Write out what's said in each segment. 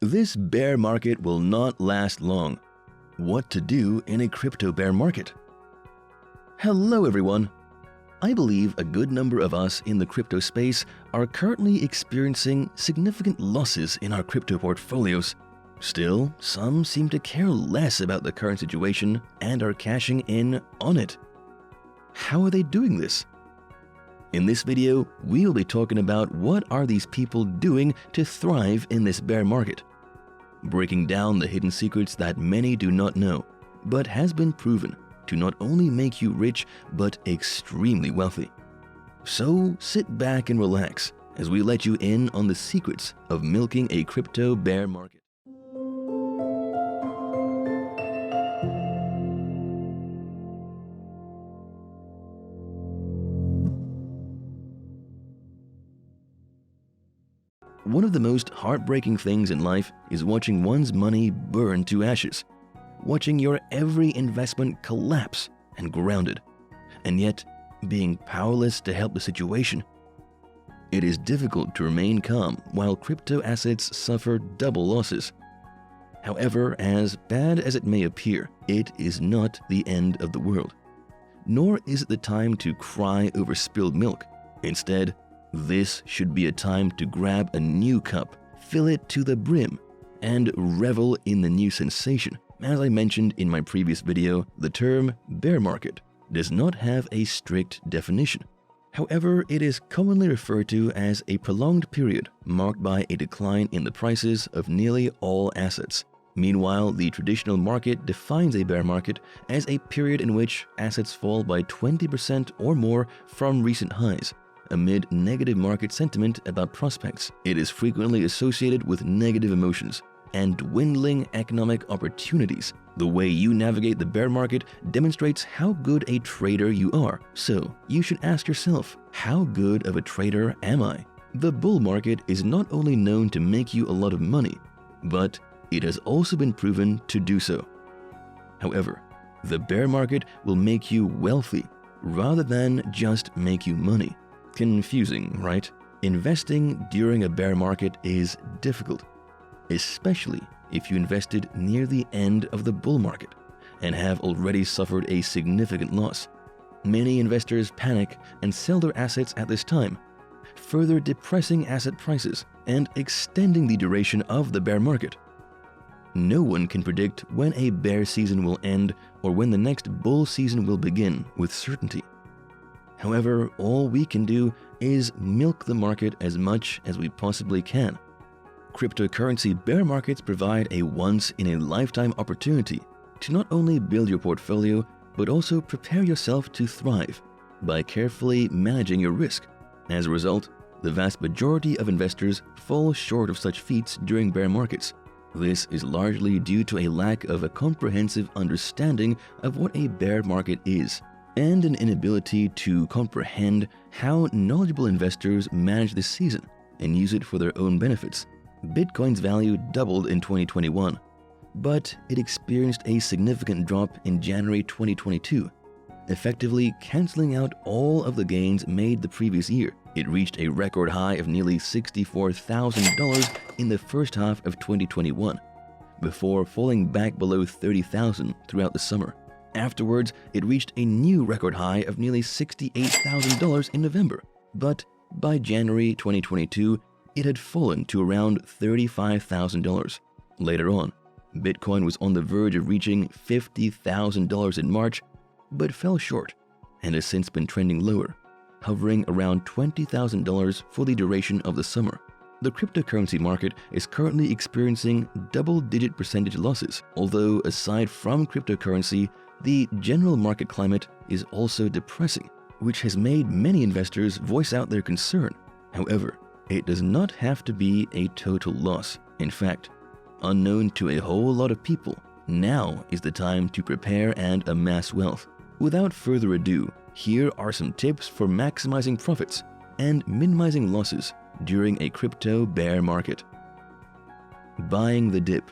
This bear market will not last long. What to do in a crypto bear market? Hello everyone. I believe a good number of us in the crypto space are currently experiencing significant losses in our crypto portfolios. Still, some seem to care less about the current situation and are cashing in on it. How are they doing this? In this video, we'll be talking about what are these people doing to thrive in this bear market, breaking down the hidden secrets that many do not know, but has been proven to not only make you rich, but extremely wealthy. So sit back and relax as we let you in on the secrets of milking a crypto bear market. One of the most heartbreaking things in life is watching one's money burn to ashes, watching your every investment collapse and grounded, and yet being powerless to help the situation. It is difficult to remain calm while crypto assets suffer double losses. However, as bad as it may appear, it is not the end of the world. Nor is it the time to cry over spilled milk. Instead, this should be a time to grab a new cup, fill it to the brim, and revel in the new sensation. As I mentioned in my previous video, the term bear market does not have a strict definition. However, it is commonly referred to as a prolonged period marked by a decline in the prices of nearly all assets. Meanwhile, the traditional market defines a bear market as a period in which assets fall by 20% or more from recent highs, amid negative market sentiment about prospects. It is frequently associated with negative emotions and dwindling economic opportunities. The way you navigate the bear market demonstrates how good a trader you are. So, you should ask yourself, how good of a trader am I? The bull market is not only known to make you a lot of money, but it has also been proven to do so. However, the bear market will make you wealthy rather than just make you money. Confusing, right? Investing during a bear market is difficult, especially if you invested near the end of the bull market and have already suffered a significant loss. Many investors panic and sell their assets at this time, further depressing asset prices and extending the duration of the bear market. No one can predict when a bear season will end or when the next bull season will begin with certainty. However, all we can do is milk the market as much as we possibly can. Cryptocurrency bear markets provide a once-in-a-lifetime opportunity to not only build your portfolio, but also prepare yourself to thrive by carefully managing your risk. As a result, the vast majority of investors fall short of such feats during bear markets. This is largely due to a lack of a comprehensive understanding of what a bear market is, and an inability to comprehend how knowledgeable investors manage this season and use it for their own benefits. Bitcoin's value doubled in 2021, but it experienced a significant drop in January 2022, effectively canceling out all of the gains made the previous year. It reached a record high of nearly $64,000 in the first half of 2021, before falling back below $30,000 throughout the summer. Afterwards, it reached a new record high of nearly $68,000 in November, but by January 2022, it had fallen to around $35,000. Later on, Bitcoin was on the verge of reaching $50,000 in March, but fell short and has since been trending lower, hovering around $20,000 for the duration of the summer. The cryptocurrency market is currently experiencing double-digit percentage losses, although aside from cryptocurrency, the general market climate is also depressing, which has made many investors voice out their concern. However, it does not have to be a total loss. In fact, unknown to a whole lot of people, now is the time to prepare and amass wealth. Without further ado, here are some tips for maximizing profits and minimizing losses during a crypto bear market. Buying the dip.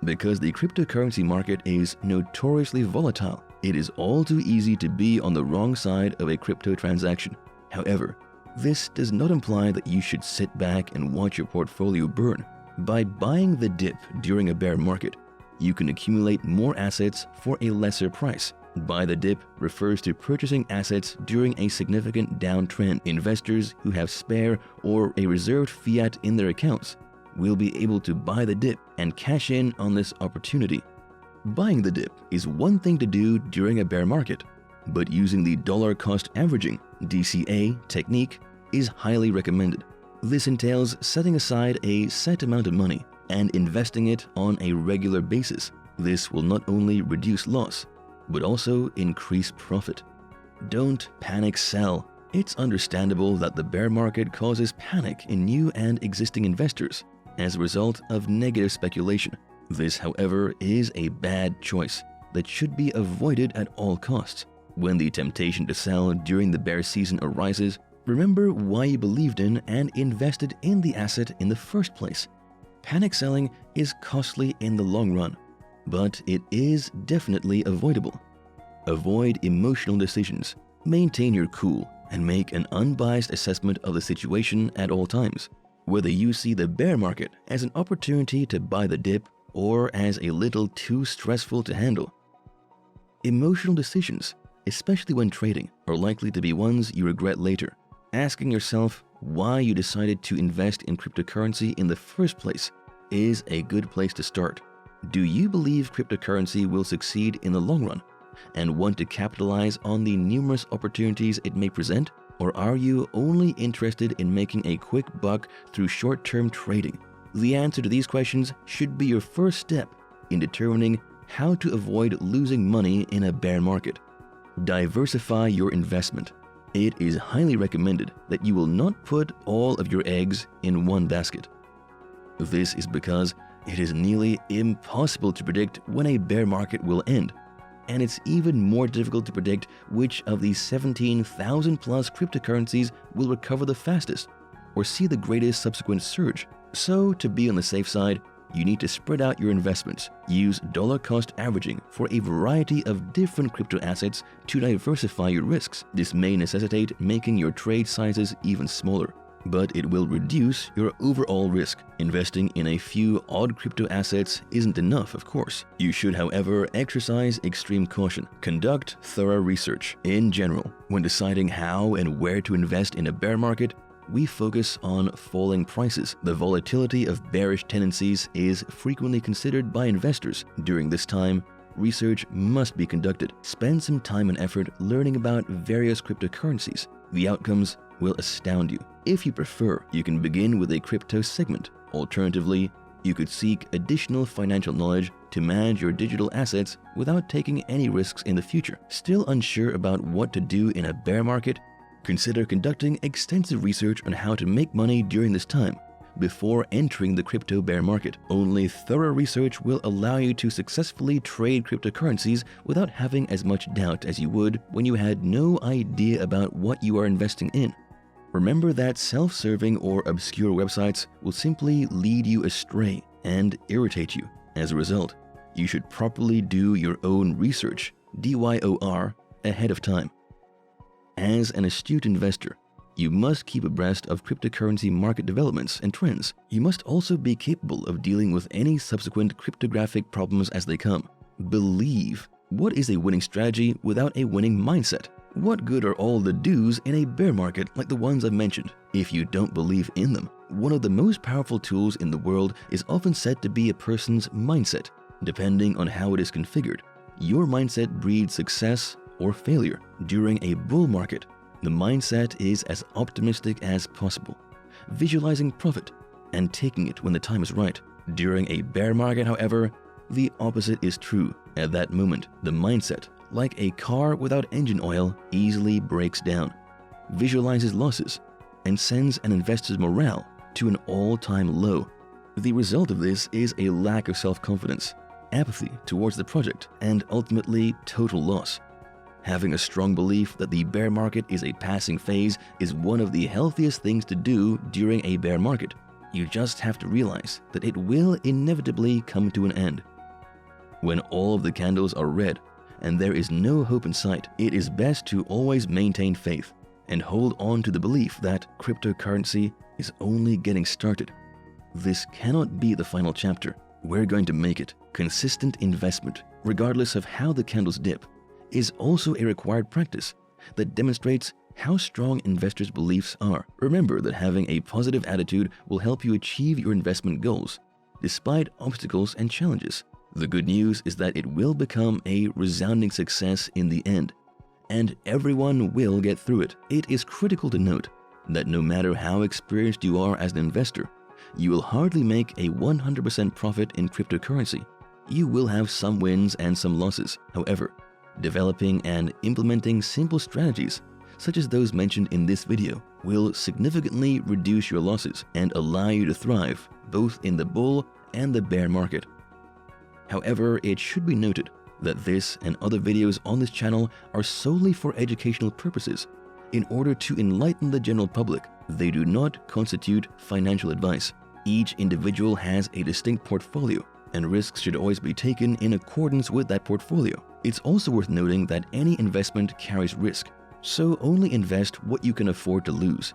Because the cryptocurrency market is notoriously volatile, it is all too easy to be on the wrong side of a crypto transaction. However, this does not imply that you should sit back and watch your portfolio burn. By buying the dip during a bear market, you can accumulate more assets for a lesser price. Buy the dip refers to purchasing assets during a significant downtrend. Investors who have spare or a reserved fiat in their accounts will be able to buy the dip and cash in on this opportunity. Buying the dip is one thing to do during a bear market, but using the dollar cost averaging (DCA) technique is highly recommended. This entails setting aside a set amount of money and investing it on a regular basis. This will not only reduce loss, but also increase profit. Don't panic sell. It's understandable that the bear market causes panic in new and existing investors as a result of negative speculation. This, however, is a bad choice that should be avoided at all costs. When the temptation to sell during the bear season arises, remember why you believed in and invested in the asset in the first place. Panic selling is costly in the long run, but it is definitely avoidable. Avoid emotional decisions, maintain your cool, and make an unbiased assessment of the situation at all times, whether you see the bear market as an opportunity to buy the dip or as a little too stressful to handle. Emotional decisions, especially when trading, are likely to be ones you regret later. Asking yourself why you decided to invest in cryptocurrency in the first place is a good place to start. Do you believe cryptocurrency will succeed in the long run and want to capitalize on the numerous opportunities it may present? Or are you only interested in making a quick buck through short-term trading? The answer to these questions should be your first step in determining how to avoid losing money in a bear market. Diversify your investment. It is highly recommended that you will not put all of your eggs in one basket. This is because it is nearly impossible to predict when a bear market will end, and it's even more difficult to predict which of these 17,000 plus cryptocurrencies will recover the fastest or see the greatest subsequent surge. So, to be on the safe side, you need to spread out your investments. Use dollar cost averaging for a variety of different crypto assets to diversify your risks. This may necessitate making your trade sizes even smaller, but it will reduce your overall risk. Investing in a few odd crypto assets isn't enough, of course. You should, however, exercise extreme caution. Conduct thorough research. In general, when deciding how and where to invest in a bear market, we focus on falling prices. The volatility of bearish tendencies is frequently considered by investors. During this time, research must be conducted. Spend some time and effort learning about various cryptocurrencies. The outcomes will astound you. If you prefer, you can begin with a crypto segment. Alternatively, you could seek additional financial knowledge to manage your digital assets without taking any risks in the future. Still unsure about what to do in a bear market? Consider conducting extensive research on how to make money during this time before entering the crypto bear market. Only thorough research will allow you to successfully trade cryptocurrencies without having as much doubt as you would when you had no idea about what you are investing in. Remember that self-serving or obscure websites will simply lead you astray and irritate you. As a result, you should properly do your own research, DYOR, ahead of time. As an astute investor, you must keep abreast of cryptocurrency market developments and trends. You must also be capable of dealing with any subsequent cryptographic problems as they come. Believe. What is a winning strategy without a winning mindset? What good are all the do's in a bear market like the ones I've mentioned if you don't believe in them? One of the most powerful tools in the world is often said to be a person's mindset. Depending on how it is configured, your mindset breeds success or failure. During a bull market, the mindset is as optimistic as possible, visualizing profit and taking it when the time is right. During a bear market, however, the opposite is true. At that moment, the mindset, like a car without engine oil, easily breaks down, visualizes losses, and sends an investor's morale to an all-time low. The result of this is a lack of self-confidence, apathy towards the project, and ultimately total loss. Having a strong belief that the bear market is a passing phase is one of the healthiest things to do during a bear market. You just have to realize that it will inevitably come to an end. When all of the candles are red and there is no hope in sight, it is best to always maintain faith and hold on to the belief that cryptocurrency is only getting started. This cannot be the final chapter. We're going to make it. Consistent investment, regardless of how the candles dip, is also a required practice that demonstrates how strong investors' beliefs are. Remember that having a positive attitude will help you achieve your investment goals, despite obstacles and challenges. The good news is that it will become a resounding success in the end, and everyone will get through it. It is critical to note that no matter how experienced you are as an investor, you will hardly make a 100% profit in cryptocurrency. You will have some wins and some losses. However, developing and implementing simple strategies, such as those mentioned in this video, will significantly reduce your losses and allow you to thrive both in the bull and the bear market. However, it should be noted that this and other videos on this channel are solely for educational purposes in order to enlighten the general public. They do not constitute financial advice. Each individual has a distinct portfolio, and risks should always be taken in accordance with that portfolio. It's also worth noting that any investment carries risk, so only invest what you can afford to lose.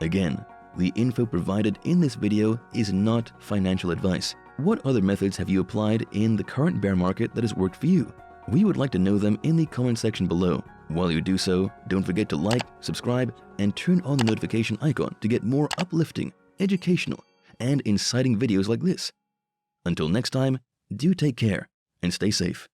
Again, the info provided in this video is not financial advice. What other methods have you applied in the current bear market that has worked for you? We would like to know them in the comment section below. While you do so, don't forget to like, subscribe, and turn on the notification icon to get more uplifting, educational, and inciting videos like this. Until next time, do take care and stay safe.